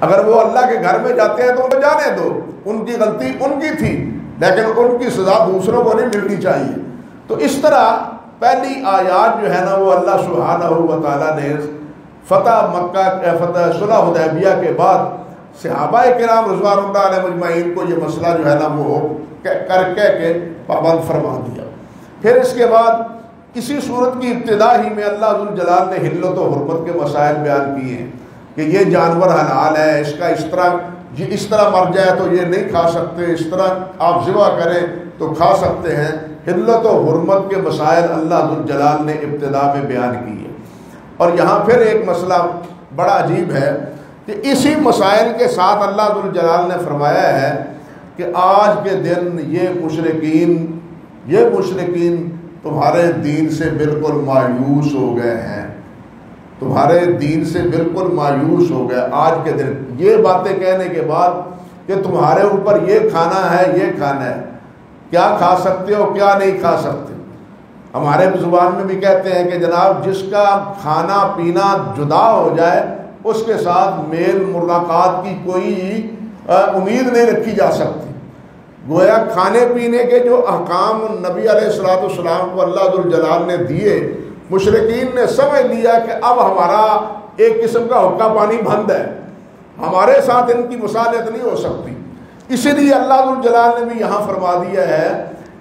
اگر وہ اللہ کے گھر میں جاتے ہیں تو انہیں جانے دو، ان کی غلطی ان کی تھی، لیکن ان کی سزا دوسروں کو نہیں ملنی چاہیے۔ تو اس طرح پہلی آیات جو ہے نا وہ اللہ سبحانہ و تعالیٰ نے فتح مکہ، فتح صلح حدیبیہ کے بعد صحابہ کرام رضوان اللہ علیہ مجمعین کو یہ مسئلہ جو ہے نا وہ کہہ کے پابند فرما دیا۔ پھر اس کے بعد اسی صورت کی ابتدا ہی میں اللہ ذوالجلال نے حلت و حرمت کے مسائل بیان کیے ہیں کہ یہ جانور حلال ہے، اس کا اس طرح مر جائے تو یہ نہیں کھا سکتے، اس طرح آپ ذبح کریں تو کھا سکتے ہیں۔ حلت و حرمت کے مسائل اللہ ذوالجلال نے ابتدا میں بیان کیے۔ اور یہاں پھر ایک مسئلہ بڑا عجیب ہے کہ اسی مسائل کے ساتھ اللہ ذوالجلال نے فرمایا ہے کہ آج کے دن یہ مشرکین تمہارے دین سے بالکل مایوس ہو گئے ہیں، تمہارے دین سے بالکل مایوس ہو گئے آج کے دن۔ یہ باتیں کہنے کے بعد کہ تمہارے اوپر یہ کھانا ہے، یہ کھانا ہے، کیا کھا سکتے ہو کیا نہیں کھا سکتے۔ ہمارے زبان میں بھی کہتے ہیں کہ جناب جس کا کھانا پینا جدا ہو جائے اس کے ساتھ میل ملاقات کی کوئی امید نہیں رکھی جا سکتی۔ گویا کھانے پینے کے جو احکام نبی علیہ الصلوۃ والسلام کو اللہ ذوالجلال نے دیے، مشرکین نے سمجھ لیا کہ اب ہمارا ایک قسم کا حقہ پانی بند ہے، ہمارے ساتھ ان کی مصالحت نہیں ہو سکتی۔ اسی لیے اللہ ذوالجلال نے بھی یہاں فرما دیا ہے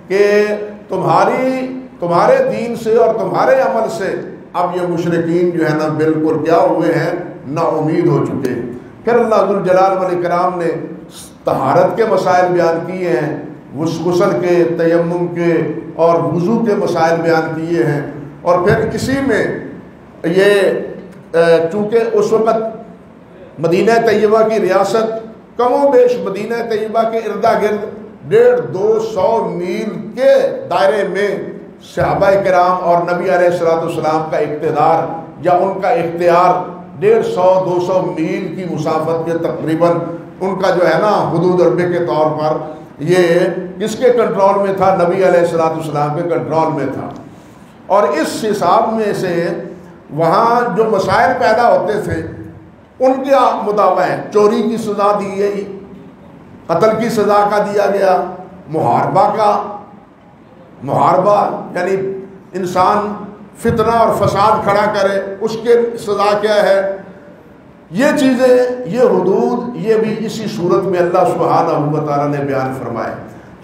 کہ تمہارے دین سے اور تمہارے عمل سے اب یہ مشرکین جو ہے نا بالکل کیا ہوئے ہیں، نا امید ہو چکے ہیں۔ پھر اللہ ذوالجلال والاکرام نے طہارت کے مسائل بیان کیے ہیں، غسل کے، تیمم کے اور وضو کے مسائل بیان کیے ہیں۔ اور پھر اسی میں یہ چونکہ اس وقت مدینہ طیبہ کی ریاست کم و بیش مدینہ طیبہ کے ارد گرد 150-200 میل کے دائرے میں صحابہ کرام اور نبی علیہ السلام کا اقتدار یا ان کا اختیار 150-200 میل کی مسافت کے تقریباً ان کا جو ہے نا حدود عربے کے طور پر یہ کس کے کنٹرول میں تھا؟ نبی علیہ السلام کے کنٹرول میں تھا۔ اور اس حساب میں سے وہاں جو مسائل پیدا ہوتے تھے ان کے مطابق ہے، چوری کی سزا دی گئی، قتل کی سزا کا دیا گیا، محاربہ یعنی انسان فتنہ اور فساد کھڑا کرے اس کے سزا کیا ہے، یہ چیزیں، یہ حدود، یہ بھی اسی صورت میں اللہ سبحانہ و تعالیٰ نے بیان فرمائے۔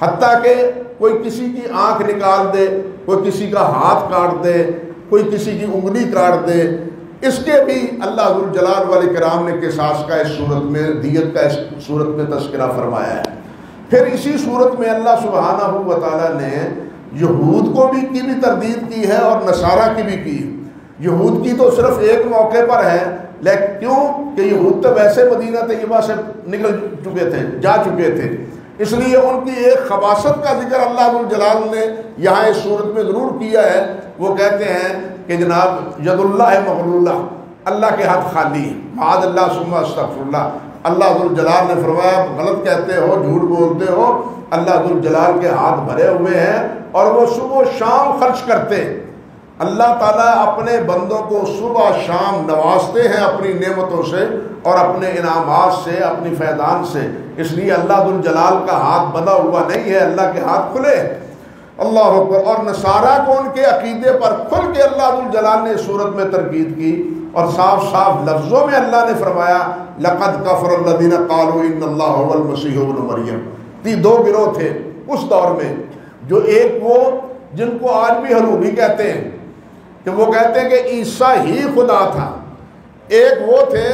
حتیٰ کہ کوئی کسی کی آنکھ نکال دے، کوئی کسی کا ہاتھ کاٹ دے، کوئی کسی کی انگلی کاٹ دے، اس کے بھی اللہ ذوالجلال والاکرام نے قصاص کا اس صورت میں، دیت کا اس صورت میں تذکرہ فرمایا ہے۔ پھر اسی صورت میں اللہ سبحانہ و تعالیٰ نے یہود کی بھی تردید کی ہے اور نصارہ کی بھی کی ہے۔ یہود کی تو صرف ایک موقع پر ہے، لیکن کیوں کہ یہود تو ویسے مدینہ طیبہ سے نکل چکے تھے، جا چکے تھے، اس لیے ان کی ایک خباثت کا ذکر اللہ ذوالجلال نے یہاں اس صورت میں ضرور کیا ہے۔ وہ کہتے ہیں کہ جناب ید اللہ مغلولہ، اللہ کے ہاتھ خالی ہے، معاذ اللہ ثم استغفر اللہ۔ اللہ ذوالجلال نے فرمایا غلط کہتے ہو، جھوٹ بولتے ہو، اللہ ذوالجلال کے ہاتھ بھرے ہوئے ہیں اور وہ صبح و شام خرچ کرتے ہیں۔ اللہ تعالیٰ اپنے بندوں کو صبح شام نوازتے ہیں اپنی نعمتوں سے اور اپنے انعامات سے، اپنی فیضان سے، اس لیے اللہ ذوالجلال کا ہاتھ بندھا ہوا نہیں ہے، اللہ کے ہاتھ کھلے ہیں۔ اللہ اکبر۔ اور نصارہ کو ان کے عقیدے پر کھل کے اللہ ذوالجلال نے صورت میں ترغیب کی اور صاف صاف لفظوں میں اللہ نے فرمایا لقد کفر الذین قالوا ان اللہ هو المسیح ابن مریم۔ یہ دو گروہ تھے اس دور میں، جو ایک وہ جن کو آج بھی حلولی کہتے ہیں کہ وہ کہتے ہیں کہ عیسیٰ ہی خدا تھا، ایک وہ تھے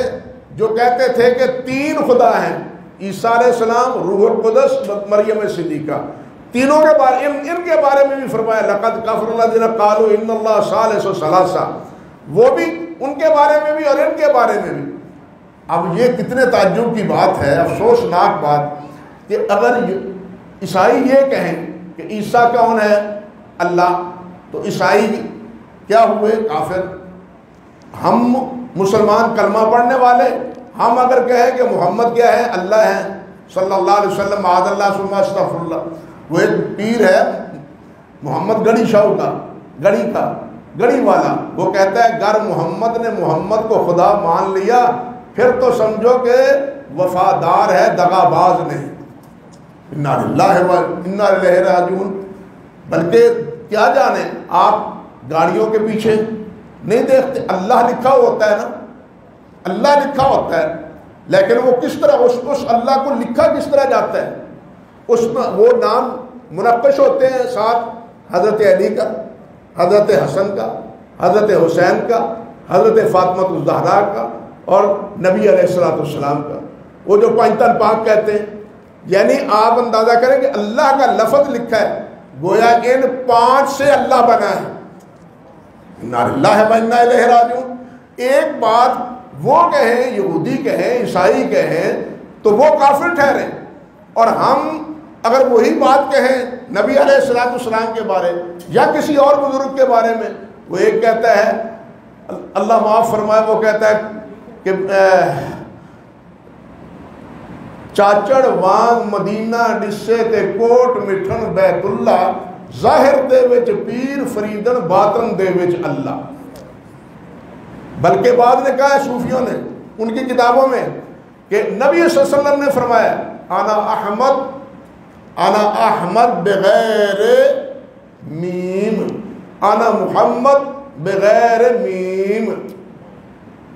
جو کہتے تھے کہ 3 خدا ہیں، عیسیٰ علیہ السلام، روح القدس، مریم صدیقہ، تینوں کے بارے ان کے بارے میں بھی فرمایا لقد کفر الذین قالوا ان اللہ ثالث ثلاثہ، وہ بھی ان کے بارے میں بھی اور ان کے بارے میں بھی۔ اب یہ کتنے تعجب کی بات ہے، افسوسناک بات کہ اگر عیسائی یہ کہیں کہ عیسیٰ کون ہے؟ اللہ، تو عیسائی کیا ہوئے؟ کافر۔ ہم مسلمان کلمہ پڑھنے والے، ہم اگر کہیں کہ محمد کیا ہے؟ اللہ ہے صلی اللہ علیہ وسلم، معاذ اللہ ثم استغفر اللہ۔ وہ ایک پیر ہے محمد گڑھی شاہ کا، گڑھی والا، وہ کہتا ہے گر محمد نے محمد کو خدا مان لیا پھر تو سمجھو کہ وفادار ہے، دغاباز نہیں۔ انا للہ و انا الیہ راجعون۔ بلکہ کیا جانے آپ گاڑیوں کے پیچھے نہیں دیکھتے، اللہ لکھا ہوتا ہے نا، اللہ لکھا ہوتا ہے، لیکن وہ کس طرح اس اللہ کو لکھا کس طرح جاتا ہے، اس میں وہ نام منقش ہوتے ہیں ساتھ حضرت علی کا، حضرت حسن کا، حضرت حسین کا، حضرت فاطمہ الزہرا کا اور نبی علیہ السلام کا، وہ جو پانچ تن پاک کہتے ہیں۔ یعنی آپ اندازہ کریں کہ اللہ کا لفظ لکھا ہے، گویا کہ ان پانچ سے اللہ بنا ہے۔ انا للہ و انا الیہ راجعون۔ ایک بات وہ کہیں، یہودی کہیں، عیسائی کہیں تو وہ کافر ٹھہرے، اور ہم اگر وہی بات کہیں نبی علیہ السلام کے بارے یا کسی اور بزرگ کے بارے میں، وہ ایک کہتا ہے اللہ معاف فرمائے، وہ کہتا ہے کہ چاچڑ وانگ مدینہ ڈسے تے کوٹ مٹھن بیت اللہ، ظاہر دے وچ پیر فریدن باطن دے وچ اللہ۔ بلکہ بعد نے کہا ہے صوفیوں نے ان کی کتابوں میں کہ نبی صلی اللہ علیہ وسلم نے فرمایا انا احمد بغیر میم، انا محمد بغیر میم،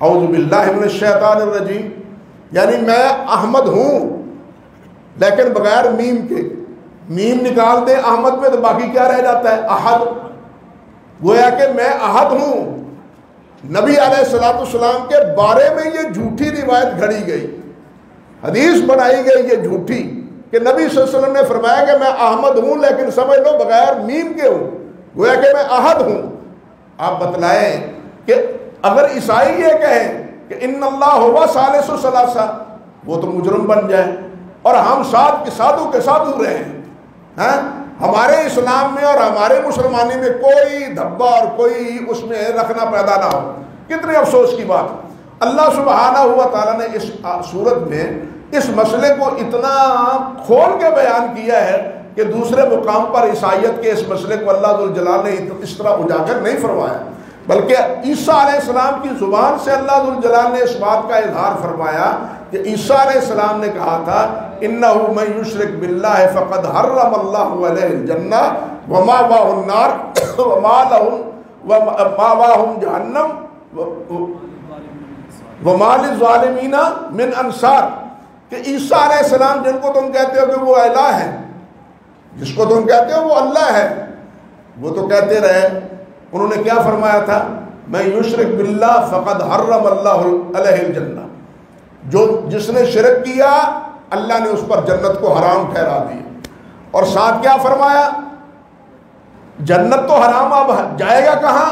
اعوذ باللہ من الشیطان الرجیم۔ یعنی میں احمد ہوں لیکن بغیر میم کے، میم نکال دیں احمد میں تو باقی کیا رہ جاتا ہے؟ احد۔ گویا کہ میں احد ہوں۔ نبی علیہ السلام کے بارے میں یہ جھوٹی روایت گھڑی گئی، حدیث بنائی گئی یہ جھوٹی کہ نبی صلی اللہ علیہ وسلم نے فرمایا کہ میں احمد ہوں لیکن سمجھ لو بغیر میم کے ہوں، گویا کہ میں احد ہوں۔ آپ بتلائیں کہ اگر عیسائی یہ کہیں کہ ان اللہ ہوا ثالث ثلاثہ، وہ تو مجرم بن جائے، اور ہم ساتھ کے ساتھوں کے ساتھ رہے ہیں۔ ہمارے اسلام میں اور ہمارے مسلمانی میں کوئی دھبا اور کوئی اس میں رکھنا پیدا نہ ہو۔ کتنے افسوس کی بات، اللہ سبحانہ ہوا تعالیٰ نے اس صورت میں اس مسئلے کو اتنا کھول کے بیان کیا ہے کہ دوسرے مقام پر عیسائیت کے اس مسئلے کو اللہ ذوالجلال نے اس طرح اجاگر نہیں فرمایا، بلکہ عیسیٰ علیہ السلام کی زبان سے اللہ ذوالجلال نے اس بات کا اظہار فرمایا کہ عیسیٰ علیہ السلام نے کہا تھا انہ من یشرک باللہ فقد حرم اللہ علیہ الجنہ ومأواہ النار ومأواہم جہنم وما للظالمین من انصار۔ کہ عیسیٰ علیہ السلام جن کو تم کہتے ہو کہ وہ الہ ہے، جس کو تم کہتے ہو وہ اللہ ہے، وہ تو کہتے رہے، انہوں نے کیا فرمایا تھا؟ میں یشرک باللہ فقد حرم اللہ علیہ الجنہ، جو جس نے شرک کیا اللہ نے اس پر جنت کو حرام ٹھہرا دیا، اور ساتھ کیا فرمایا؟ جنت تو حرام، اب جائے گا کہاں؟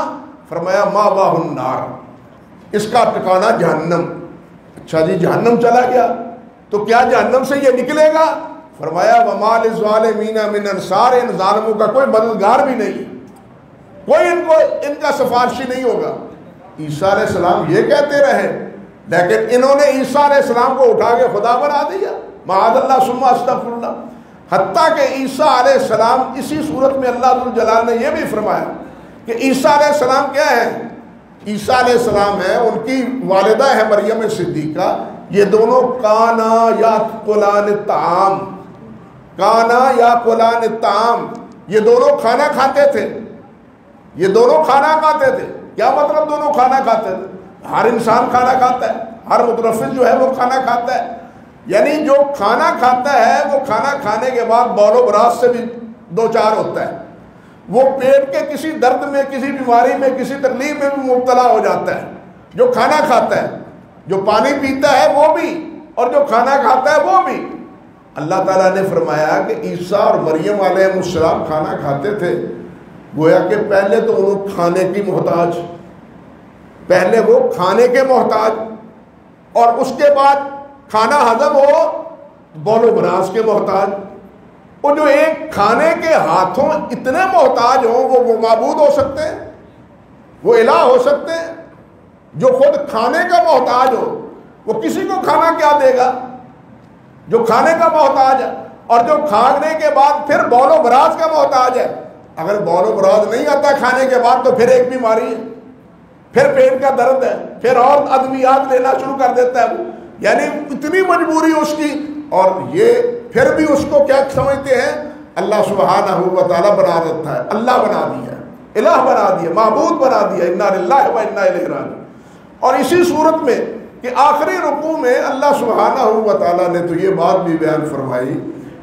فرمایا مأواہ النار، اس کا ٹھکانہ جہنم۔ اچھا جی جہنم چلا گیا تو کیا جہنم سے یہ نکلے گا؟ فرمایا وما للظالمین من انصار، ان ظالموں کا کوئی مددگار بھی نہیں، کوئی ان کا سفارشی نہیں ہوگا۔ عیسیٰ علیہ السلام یہ کہتے رہے لیکن انہوں نے عیسیٰ علیہ السلام کو اٹھا کے خدا بنا دیا، معاذ اللہ ثم استغفر اللہ۔ حتیٰ کہ عیسیٰ علیہ السلام اسی صورت میں اللہ ذوالجلال نے یہ بھی فرمایا کہ عیسیٰ علیہ السلام کیا ہے؟ عیسیٰ علیہ السلام ہے، ان کی والدہ ہے مریم صدیقہ، یہ دونوں کانا یاکلان الطعام، کانا یاکلان الطعام، یہ دونوں کھانا کھاتے تھے، یہ دونوں کھانا کھاتے تھے۔ کیا مطلب دونوں کھانا کھاتے تھے؟ ہر انسان کھانا کھاتا ہے، ہر متنفس جو ہے وہ کھانا کھاتا ہے، یعنی جو کھانا کھاتا ہے وہ کھانا کھانے کے بعد بول و براز سے بھی دو چار ہوتا ہے، وہ پیٹ کے کسی درد میں، کسی بیماری میں، کسی تکلیف میں بھی مبتلا ہو جاتا ہے۔ جو کھانا کھاتا ہے، جو پانی پیتا ہے وہ بھی، اور جو کھانا کھاتا ہے وہ بھی۔ اللہ تعالیٰ نے فرمایا کہ عیسیٰ اور مریم علیہ السلام کھانا کھاتے تھے، گویا کہ پہلے تو انہوں کھانے کی محتاج، پہلے وہ کھانے کے محتاج، اور اس کے بعد کھانا ہضم ہو بول و براز کے محتاج۔ وہ جو ایک کھانے کے ہاتھوں اتنے محتاج ہوں وہ معبود ہو سکتے ہیں، وہ الہ ہو سکتے ہیں؟ جو خود کھانے کا محتاج ہو وہ کسی کو کھانا کیا دے گا؟ جو کھانے کا محتاج ہے، اور جو کھانے کے بعد پھر بول و براز کا محتاج ہے۔ اگر بول و براز نہیں آتا کھانے کے بعد تو پھر ایک بیماری ہے، پھر پیٹ کا درد ہے، پھر اور ادویات لینا شروع کر دیتا ہے وہ، یعنی اتنی مجبوری اس کی، اور یہ پھر بھی اس کو کیا سمجھتے ہیں؟ اللہ سبحانہ و تعالیٰ بنا دیتا ہے، اللہ بنا دیا، الہ بنا دیا، معبود بنا دیا، انا للہ و انا الیہ راجعون۔ اور اسی صورت میں کہ آخری رکوع میں اللہ سبحانہ و تعالیٰ نے تو یہ بات بھی بیان فرمائی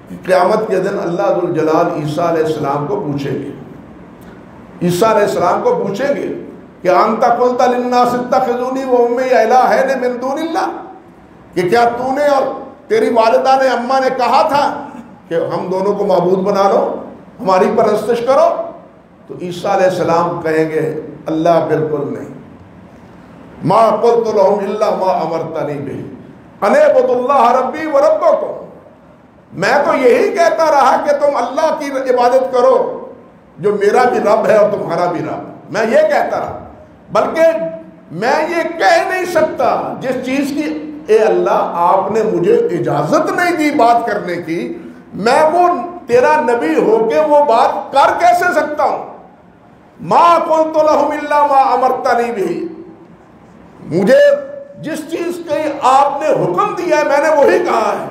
کہ قیامت کے دن اللہ ذوالجلال عیسیٰ علیہ السلام کو پوچھیں گے، عیسیٰ علیہ السلام کو پوچھیں گے کہ انت قلت للناس اتخذونی و امی الہین من دون اللہ، کہ کیا تو نے اور تیری والدہ نے، اماں نے کہا تھا کہ ہم دونوں کو معبود بنا لو، ہماری پرستش کرو؟ تو عیسیٰ علیہ السلام کہیں گے اللہ بالکل نہیں، ما قلت لهم الا ما امرتنی به ان اعبدوا اللہ ربی و ربکم، میں تو یہی کہتا رہا کہ تم اللہ کی عبادت کرو جو میرا بھی رب ہے اور تمہارا بھی رب، میں یہ کہتا رہا، بلکہ میں یہ کہہ نہیں سکتا جس چیز کی اے اللہ آپ نے مجھے اجازت نہیں دی بات کرنے کی، میں وہ تیرا نبی ہو کے وہ بات کر کیسے سکتا ہوں؟ ما قلت لهم الا ما امرتنی به، مجھے جس چیز کے آپ نے حکم دیا ہے میں نے وہی کہا ہے،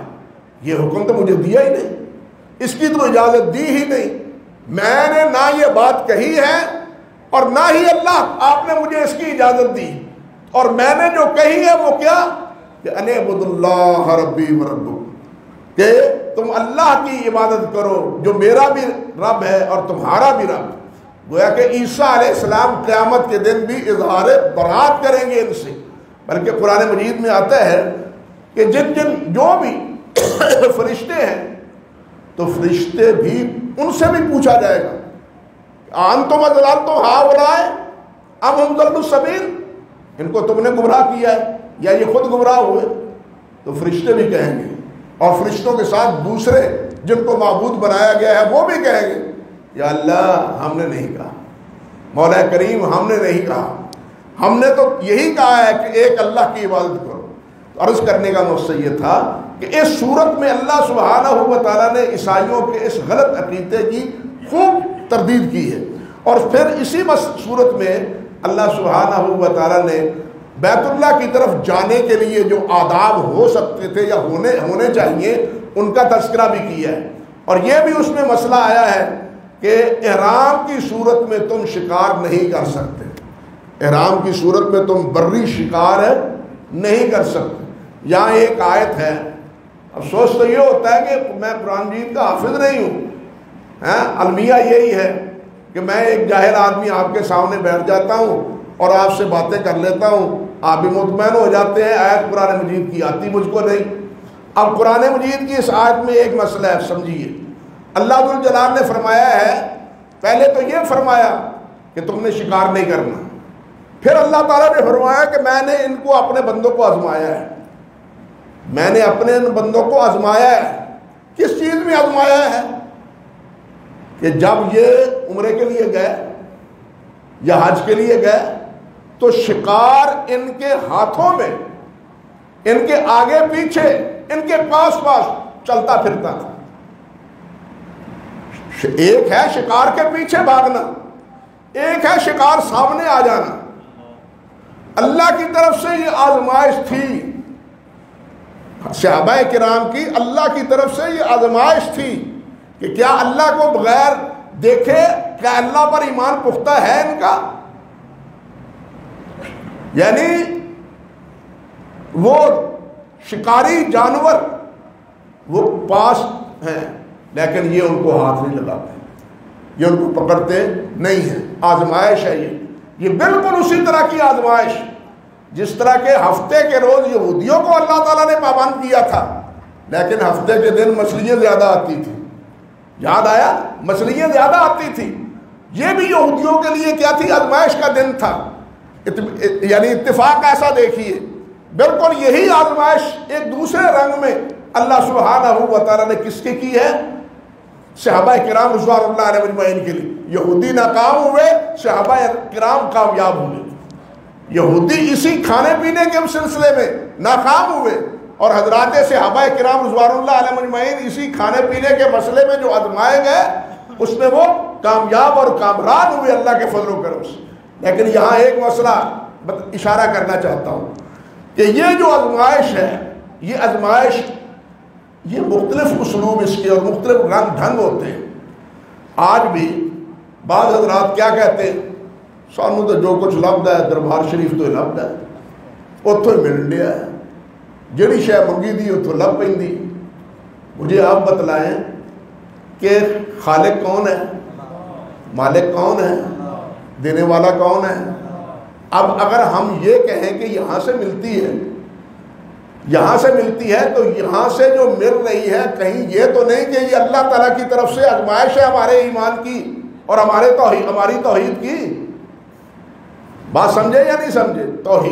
یہ حکم تو مجھے دیا ہی نہیں، اس کی تو اجازت دی ہی نہیں، میں نے نہ یہ بات کہی ہے اور نہ ہی اللہ آپ نے مجھے اس کی اجازت دی، اور میں نے جو کہی ہے وہ کیا کہ ان اعبدوا اللہ ربی و ربکم، کہ تم اللہ کی عبادت کرو جو میرا بھی رب ہے اور تمہارا بھی رب۔ گویا کہ عیسیٰ علیہ السلام قیامت کے دن بھی اظہار برات کریں گے ان سے، بلکہ قرآن مجید میں آتا ہے کہ جو بھی فرشتے ہیں تو فرشتے بھی ان سے بھی پوچھا جائے گا انتم اضللتم ہؤلاء ام هم ضلوا السبیل، ان کو تم نے گمراہ کیا ہے یا یہ خود گمراہ ہوئے؟ تو فرشتے بھی کہیں گے، اور فرشتوں کے ساتھ دوسرے جن کو معبود بنایا گیا ہے وہ بھی کہیں گے یا اللہ ہم نے نہیں کہا، مولا کریم ہم نے نہیں کہا، ہم نے تو یہی کہا ہے کہ ایک اللہ کی عبادت کرو۔ عرض کرنے کا مقصد یہ تھا کہ اس صورت میں اللہ سبحانہ و تعالیٰ نے عیسائیوں کے اس غلط عقیدے کی خوب تردید کی ہے، اور پھر اسی صورت میں اللہ سبحانہ و تعالیٰ نے بیت اللہ کی طرف جانے کے لیے جو آداب ہو سکتے تھے یا ہونے چاہیے ان کا تذکرہ بھی کیا ہے، اور یہ بھی اس میں مسئلہ آیا ہے کہ احرام کی صورت میں تم شکار نہیں کر سکتے، احرام کی صورت میں تم بری شکار نہیں کر سکتے۔ یہاں ایک آیت ہے، افسوس تو یہ ہوتا ہے کہ میں قرآن مجید کا حافظ نہیں ہوں، المیہ یہی ہے کہ میں ایک جاہل آدمی آپ کے سامنے بیٹھ جاتا ہوں اور آپ سے باتیں کر لیتا ہوں، آپ بھی مطمئن ہو جاتے ہیں آیت قرآن مجید کی آتی مجھ کو نہیں۔ اب قرآن مجید کی اس آیت میں ایک مسئلہ ہے، سمجھیے۔ اللہ ذوالجلال نے فرمایا ہے، پہلے تو یہ فرمایا کہ تم نے شکار نہیں کرنا، پھر اللہ تعالیٰ نے فرمایا کہ میں نے ان کو اپنے بندوں کو آزمایا ہے، میں نے اپنے ان بندوں کو آزمایا ہے۔ کس چیز میں آزمایا ہے؟ کہ جب یہ عمرے کے لیے گئے یا حج کے لیے گئے تو شکار ان کے ہاتھوں میں، ان کے آگے پیچھے، ان کے پاس چلتا پھرتا تھا۔ ایک ہے شکار کے پیچھے بھاگنا، ایک ہے شکار سامنے آ جانا۔ اللہ کی طرف سے یہ آزمائش تھی، صحابہ کرام کی اللہ کی طرف سے یہ آزمائش تھی کہ کیا اللہ کو بغیر دیکھے، کیا اللہ پر ایمان پختہ ہے ان کا؟ یعنی وہ شکاری جانور وہ پاس ہیں لیکن یہ ان کو ہاتھ نہیں لگاتے، یہ ان کو پکڑتے نہیں ہیں۔ آزمائش ہے یہ بالکل اسی طرح کی آزمائش جس طرح کے ہفتے کے روز یہودیوں کو اللہ تعالیٰ نے پابند کیا تھا، لیکن ہفتے کے دن مچھلیاں زیادہ آتی تھی، یاد آیا؟ مچھلیاں زیادہ آتی تھی۔ یہ بھی یہودیوں کے لیے کیا تھی؟ آزمائش کا دن تھا۔ یعنی اتفاق ایسا دیکھیے، بالکل یہی آزمائش ایک دوسرے رنگ میں اللہ سبحانہ و تعالیٰ نے کس کی ہے؟ صحابہ کرام رضوان اللہ علیہ اجمعین کے لیے۔ یہودی ناکام ہوئے، صحابہ کرام کامیاب ہوئے۔ یہودی اسی کھانے پینے کے سلسلے میں ناکام ہوئے، اور حضرات صحابہ کرام رضوان اللہ علیہ اجمعین اسی کھانے پینے کے مسئلے میں جو آزمائے گئے اس میں وہ کامیاب اور کامران ہوئے اللہ کے فضل و کرم سے۔ لیکن یہاں ایک مسئلہ اشارہ کرنا چاہتا ہوں کہ یہ جو آزمائش ہے، یہ آزمائش، یہ مختلف اسلوب اس کے اور مختلف رنگ ڈھنگ ہوتے ہیں۔ آج بھی بعض حضرات کیا کہتے ہیں، سانو تو جو کچھ لبدا ہے دربار شریف تو لبدا ہے، اتوں ہی ملن ڈیا ہے، جڑی شے منگی دی اتوں لب پیندی۔ مجھے آپ بتلائیں کہ خالق کون ہے، مالک کون ہے، دینے والا کون ہے؟ اب اگر ہم یہ کہیں کہ یہاں سے ملتی ہے، یہاں سے ملتی ہے، تو یہاں سے جو مل رہی ہے کہیں یہ تو نہیں کہ یہ اللہ تعالیٰ کی طرف سے آزمائش ہے ہمارے ایمان کی اور ہماری توحید کی؟ بات سمجھے یا نہیں سمجھے؟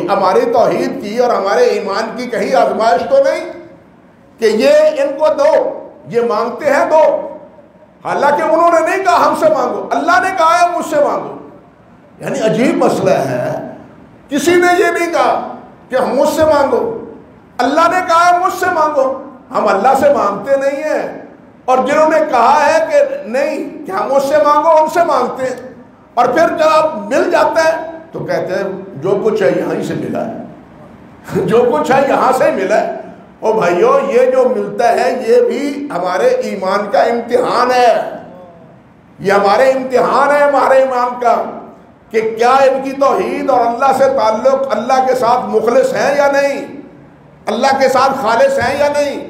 ہماری توحید کی اور ہمارے ایمان کی کہیں آزمائش تو نہیں کہ یہ ان کو دو، یہ مانگتے ہیں دو، حالانکہ انہوں نے نہیں کہا ہم سے مانگو، اللہ نے کہا ہے مجھ سے مانگو۔ یعنی عجیب مسئلہ ہے، کسی نے یہ نہیں کہا کہ ہم مجھ سے مانگو، اللہ نے کہا ہے مجھ سے مانگو۔ ہم اللہ سے مانگتے نہیں ہیں، اور جنہوں نے کہا ہے کہ نہیں کہ ہم مجھ سے مانگو ان سے مانگتے ہیں، اور پھر جب مل جاتا ہے تو کہتے ہیں جو کچھ ہے یہاں ہی سے ملا ہے، جو کچھ ہے یہاں سے ملا ہے۔ او بھائیو، یہ جو ملتا ہے یہ بھی ہمارے ایمان کا امتحان ہے، یہ ہمارے امتحان ہے ہمارے ایمان کا، کہ کیا ان کی توحید اور اللہ سے تعلق اللہ کے ساتھ مخلص ہیں یا نہیں، اللہ کے ساتھ خالص ہیں یا نہیں۔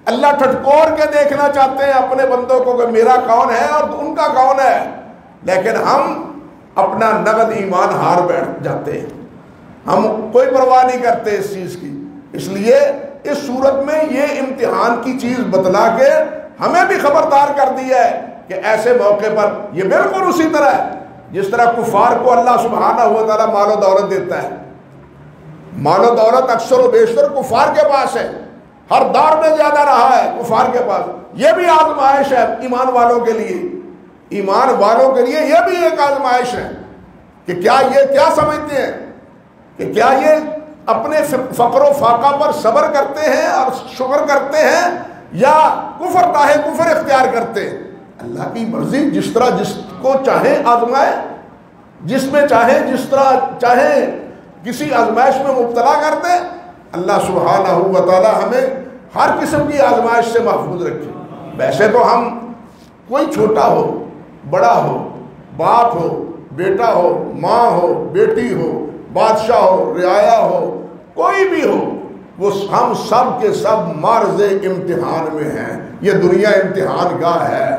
اللہ ٹھٹکور کے دیکھنا چاہتے ہیں اپنے بندوں کو کہ میرا کون ہے اور ان کا کون ہے، لیکن ہم اپنا نقد ایمان ہار بیٹھ جاتے ہیں، ہم کوئی پرواہ نہیں کرتے اس چیز کی۔ اس لیے اس صورت میں یہ امتحان کی چیز بتلا کے ہمیں بھی خبردار کر دیا ہے کہ ایسے موقع پر یہ بالکل اسی طرح ہے جس طرح کفار کو اللہ سبحانہ و تعالیٰ مال و دولت دیتا ہے۔ مال و دولت اکثر و بیشتر کفار کے پاس ہے، ہر دور میں زیادہ رہا ہے کفار کے پاس۔ یہ بھی آزمائش ہے ایمان والوں کے لیے، ایمان والوں کے لیے یہ بھی ایک آزمائش ہے کہ کیا یہ کیا سمجھتے ہیں کہ کیا یہ اپنے فقر و فاقہ پر صبر کرتے ہیں اور شکر کرتے ہیں یا کفر تاہے کفر اختیار کرتے ہیں۔ اللہ کی مرضی، جس طرح جس کو چاہے آزمائے، جس میں چاہے جس طرح چاہے کسی آزمائش میں مبتلا کر دے۔ اللہ سبحانہ و تعالی ہمیں ہر قسم کی آزمائش سے محفوظ رکھے۔ ویسے تو ہم کوئی چھوٹا ہو بڑا ہو، باپ ہو بیٹا ہو، ماں ہو بیٹی ہو، بادشاہ ہو رعایا ہو، کوئی بھی ہو، وہ ہم سب کے سب معرض امتحان میں ہیں۔ یہ دنیا امتحان گاہ ہے،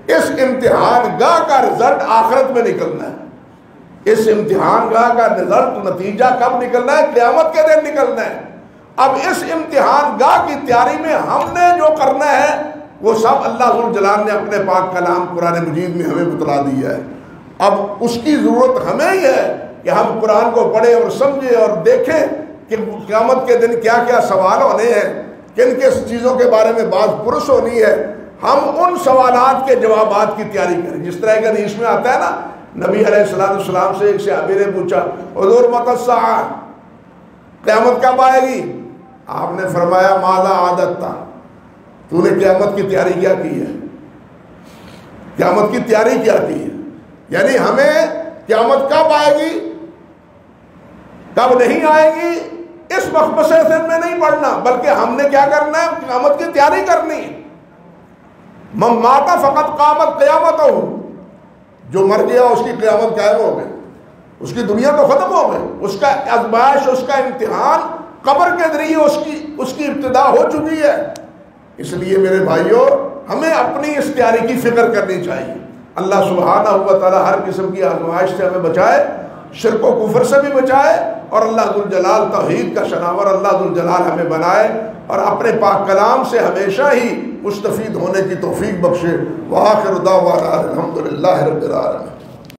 اس امتحان گاہ کا رزلٹ آخرت میں نکلنا ہے۔ اس امتحان گاہ کا رزلٹ نتیجہ کب نکلنا ہے؟ قیامت کے دن نکلنا ہے۔ اب اس امتحان گاہ کی تیاری میں ہم نے جو کرنا ہے وہ سب اللہ ذوالجلال نے اپنے پاک کلام قرآن مجید میں ہمیں بتلا دیا ہے۔ اب اس کی ضرورت ہمیں ہی ہے کہ ہم قرآن کو پڑھیں اور سمجھیں اور دیکھیں کہ قیامت کے دن کیا کیا سوال ہونے ہیں، کن کن چیزوں کے بارے میں بات پرس ہونی ہے۔ ہم ان سوالات کے جوابات کی تیاری کریں، جس طرح کہ حدیث میں آتا ہے نا، نبی علیہ السلام سے ایک صحابی نے پوچھا حضور متی الساعہ، قیامت کب آئے گی؟ آپ نے فرمایا ماذا عادت، تو نے قیامت کی تیاری کیا کی ہے؟ قیامت کی تیاری کیا کی ہے؟ یعنی ہمیں قیامت کب آئے گی کب نہیں آئے گی اس مخمصے سے میں نہیں پڑھنا، بلکہ ہم نے کیا کرنا ہے؟ قیامت کی تیاری کرنی ہے۔ من مات فقط قامت قیامت ہو، جو مر گیا اس کی قیامت قائم ہو گئی، اس کی دنیا تو ختم ہو گئی، اس کا آزمائش، اس کا امتحان قبر کے ذریعے اس کی ابتدا ہو چکی ہے۔ اس لیے میرے بھائیوں، ہمیں اپنی اس تیاری کی فکر کرنی چاہیے۔ اللہ سبحانہ و تعالی ہر قسم کی آزمائش سے ہمیں بچائے، شرک و کفر سے بھی بچائے، اور اللہ ذوالجلال توحید کا شناور اللہ ذوالجلال ہمیں بنائے اور اپنے پاک کلام سے ہمیشہ ہی مستفید ہونے کی توفیق بخشے۔ وآخر دعوانا الحمدللہ رب العالمین۔